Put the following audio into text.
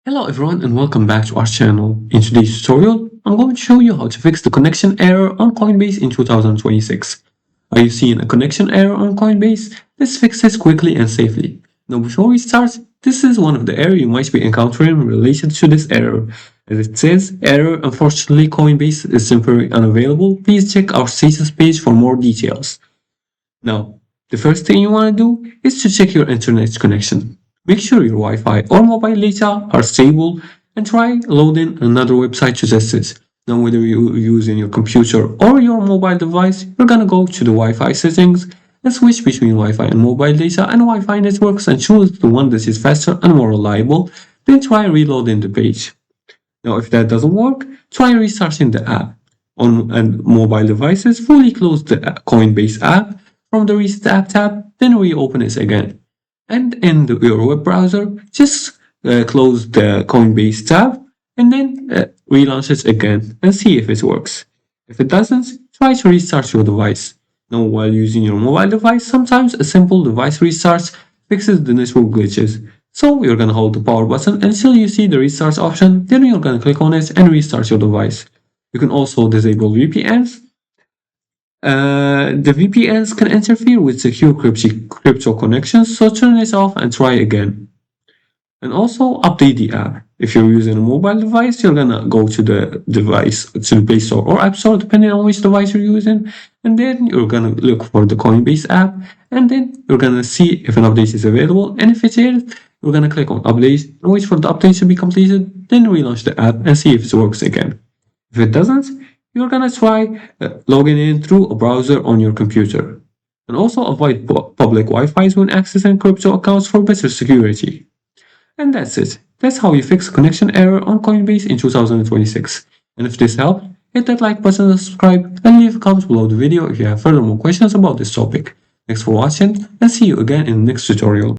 Hello everyone and welcome back to our channel. In today's tutorial, I'm going to show you how to fix the connection error on Coinbase in 2026. Are you seeing a connection error on Coinbase? Let's fix this quickly and safely. Now before we start, this is one of the errors you might be encountering related to this error. As it says, error, unfortunately Coinbase is temporarily unavailable. Please check our status page for more details. Now, the first thing you want to do is to check your internet connection. Make sure your Wi-Fi or mobile data are stable and try loading another website to test it. Now, whether you're using your computer or your mobile device, you're gonna go to the Wi-Fi settings and switch between Wi-Fi and mobile data and Wi-Fi networks and choose the one that is faster and more reliable. Then try reloading the page. Now, if that doesn't work, try restarting the app. On mobile devices, fully close the Coinbase app from the Reset App tab, then reopen it again. And in your web browser, just close the Coinbase tab and then relaunch it again and see if it works. If it doesn't, try to restart your device. Now, while using your mobile device, sometimes a simple device restart fixes the network glitches. So you're gonna hold the power button until you see the restart option, then you're gonna click on it and restart your device. You can also disable VPNs. The VPNs can interfere with secure crypto connections, so turn it off and try again. And also update the app. If you're using a mobile device, you're gonna go to the Play Store or App Store, depending on which device you're using, and then you're gonna look for the Coinbase app, and then you're gonna see if an update is available, and if it is, you're gonna click on update and wait for the update to be completed, then relaunch the app and see if it works again. If it doesn't, you're gonna try logging in through a browser on your computer. And also avoid public Wi-Fi when accessing crypto accounts for better security. And that's it. That's how you fix connection error on Coinbase in 2026. And if this helped, hit that like button and subscribe and leave a comment below the video if you have further more questions about this topic. Thanks for watching and see you again in the next tutorial.